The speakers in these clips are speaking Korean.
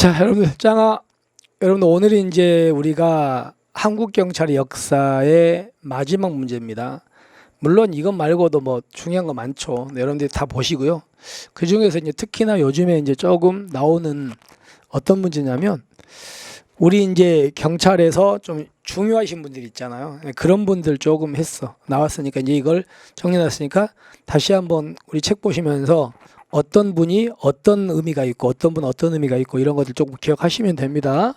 자, 여러분들 오늘이 이제 우리가 한국 경찰의 역사의 마지막 문제입니다. 물론 이것 말고도 뭐 중요한 거 많죠. 네, 여러분들이 다 보시고요. 그 중에서 이제 특히나 요즘에 이제 조금 나오는 어떤 문제냐면, 우리 이제 경찰에서 좀 중요하신 분들 있잖아요. 네, 그런 분들 조금 나왔으니까 이제 이걸 정리해놨으니까 다시 한번 우리 책 보시면서 어떤 분이 어떤 의미가 있고 어떤 분은 어떤 의미가 있고 이런 것들 조금 기억하시면 됩니다.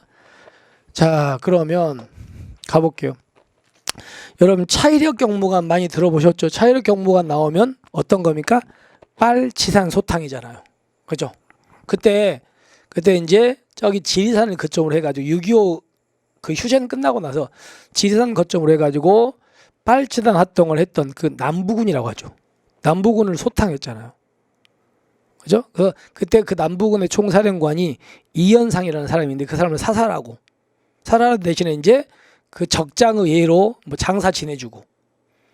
자, 그러면 가볼게요. 여러분, 차이력 경무관 많이 들어보셨죠? 차이력 경무관 나오면 어떤 겁니까? 빨치산 소탕이잖아요. 그죠? 그때 이제 저기 지리산을 거점으로 해가지고 6.25 그 휴전 끝나고 나서 지리산 거점으로 해가지고 빨치산 활동을 했던 그 남부군이라고 하죠. 남부군을 소탕했잖아요. 그죠? 그때 그 남부군의 총사령관이 이현상이라는 사람인데 그 사람을 사살하는 대신에 이제 그 적장의 예로 뭐 장사 지내주고,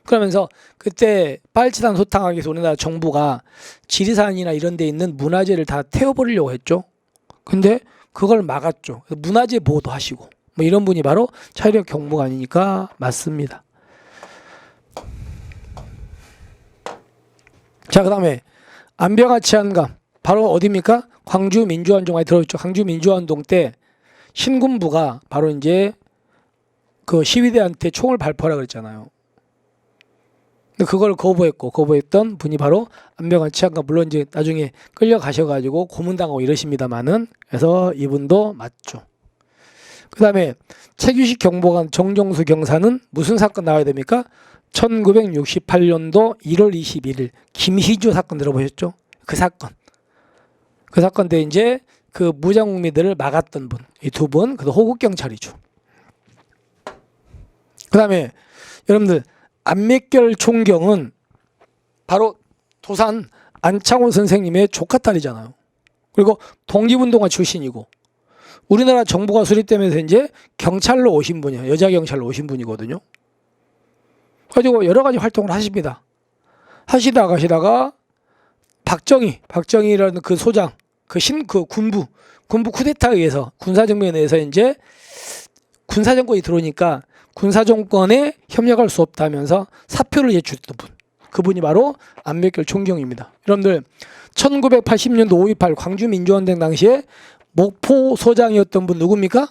그러면서 그때 빨치산 소탕하기 위해서 우리나라 정부가 지리산이나 이런 데 있는 문화재를 다 태워버리려고 했죠. 근데 그걸 막았죠. 문화재 보호도 하시고 뭐 이런 분이 바로 차이력 경무관이니까 맞습니다. 자, 그 다음에 안병화 치안감 바로 어디입니까? 광주 민주화운동 많이 들어있죠. 광주 민주화운동 때 신군부가 바로 이제 그 시위대한테 총을 발포하라 그랬잖아요. 근데 그걸 거부했던 분이 바로 안병화 치안감. 물론 이제 나중에 끌려가셔가지고 고문당하고 이러십니다만은, 그래서 이분도 맞죠. 그 다음에 최규식 경보관 정종수 경사는 무슨 사건 나와야 됩니까? 1968년도 1월 21일 김희주 사건 들어보셨죠? 그 사건 때 이제 그 무장국민들을 막았던 분, 이 두 분, 그 호국 경찰이죠. 그 다음에 여러분들, 안맥결 총경은 바로 도산 안창호 선생님의 조카딸이잖아요. 그리고 독립운동가 출신이고 우리나라 정부가 수립되면서 이제 경찰로 오신 분이에요. 여자 경찰로 오신 분이거든요. 가지고 여러 가지 활동을 하십니다. 하시다가 박정희라는 그 소장, 그 군부 쿠데타에 의해서 군사정변에 의해서 이제 군사정권이 들어오니까 군사정권에 협력할 수 없다면서 사표를 제출했던 분, 그분이 바로 안맥결 총경입니다. 여러분들, 1980년도 5.28 광주민주화운동 당시에 목포 소장이었던 분 누굽니까?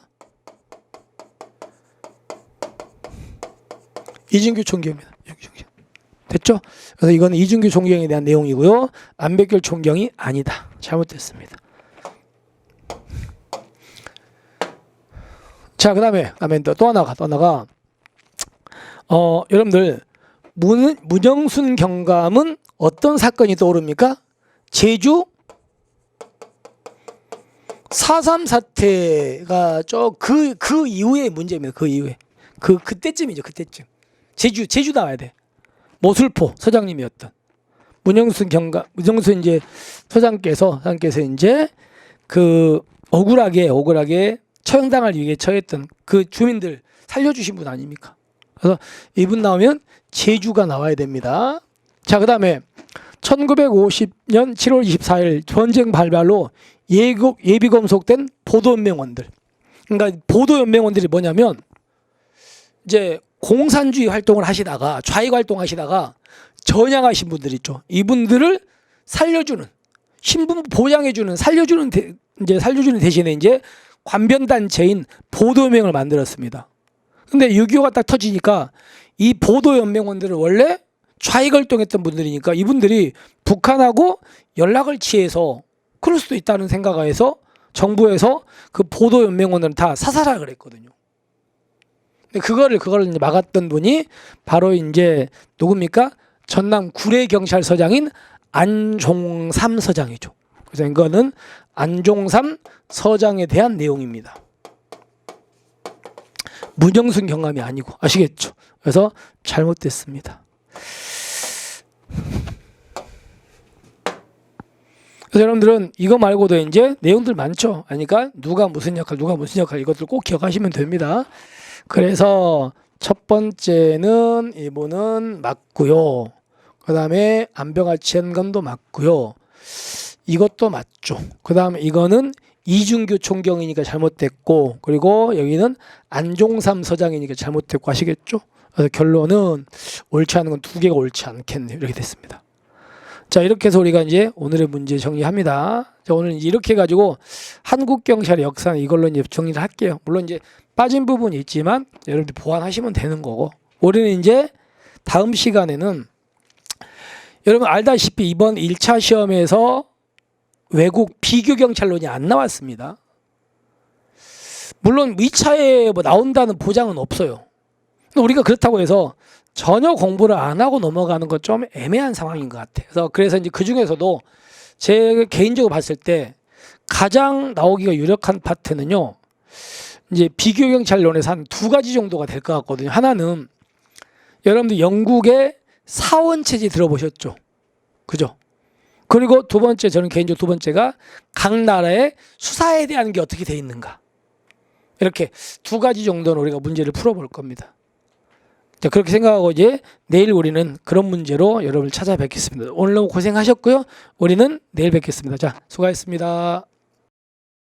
이진규 총경입니다. 됐죠? 그래서 이거는 이진규 총경에 대한 내용이고요. 안백결 총경이 아니다. 잘못됐습니다. 자, 그 다음에 또 하나가 여러분들, 문영순 경감은 어떤 사건이 떠오릅니까? 제주 4.3 사태가 그 이후의 문제입니다. 그 이후에 그때쯤이죠. 그때쯤 제주 나와야 돼. 모술포 서장님이었던 문영순 이제 서장께서 이제 그 억울하게 처형당할 위기에 처했던 그 주민들 살려주신 분 아닙니까? 그래서 이분 나오면 제주가 나와야 됩니다. 자, 그 다음에 1950년 7월 24일 전쟁 발발로 예비 검속된 보도연맹원들. 그러니까 보도연맹원들이 뭐냐면 이제 공산주의 활동을 하시다가 좌익 활동하시다가 전향하신 분들 있죠. 이분들을 살려주는, 신분 보장해주는, 살려주는 대신에 이제 관변단체인 보도연맹을 만들었습니다. 근데 6.25가 딱 터지니까 이 보도연맹원들을 원래 좌익 활동했던 분들이니까 이분들이 북한하고 연락을 취해서 그럴 수도 있다는 생각에서 정부에서 그 보도연맹원을 다 사살하라 그랬거든요. 근데 그거를 이제 막았던 분이 바로 이제 누굽니까? 전남 구례경찰서장인 안종삼 서장이죠. 그래서 이거는 안종삼 서장에 대한 내용입니다. 문영순 경감이 아니고, 아시겠죠? 그래서 잘못됐습니다. 그래서 여러분들은 이거 말고도 이제 내용들 많죠. 그러니까 누가 무슨 역할 이것들 꼭 기억하시면 됩니다. 그래서 첫 번째는 이분은 맞고요. 그 다음에 안병화 치안감도 맞고요. 이것도 맞죠. 그 다음에 이거는 이준규 총경이니까 잘못됐고, 그리고 여기는 안종삼 서장이니까 잘못됐고 하시겠죠? 그래서 결론은 옳지 않은 건 두 개가 옳지 않겠네요. 이렇게 됐습니다. 자, 이렇게 해서 우리가 이제 오늘의 문제 정리합니다. 자, 오늘 이렇게 해가지고 한국 경찰의 역사는 이걸로 이제 정리를 할게요. 물론 이제 빠진 부분이 있지만 여러분들 보완하시면 되는 거고, 우리는 이제 다음 시간에는 여러분 알다시피 이번 1차 시험에서 외국 비교 경찰론이 안 나왔습니다. 물론 2차에 뭐 나온다는 보장은 없어요. 우리가 그렇다고 해서 전혀 공부를 안 하고 넘어가는 건 좀 애매한 상황인 것 같아요. 그래서 이제 그 중에서도 제 개인적으로 봤을 때 가장 나오기가 유력한 파트는요, 이제 비교 경찰론에서 한 두 가지 정도가 될 것 같거든요. 하나는 여러분들 영국의 사원체제 들어보셨죠? 그죠? 그리고 두 번째, 저는 개인적으로 두 번째가 각 나라의 수사에 대한 게 어떻게 돼 있는가. 이렇게 두 가지 정도는 우리가 문제를 풀어볼 겁니다. 자, 그렇게 생각하고 이제 내일 우리는 그런 문제로 여러분을 찾아뵙겠습니다. 오늘 너무 고생하셨고요. 우리는 내일 뵙겠습니다. 자, 수고하셨습니다.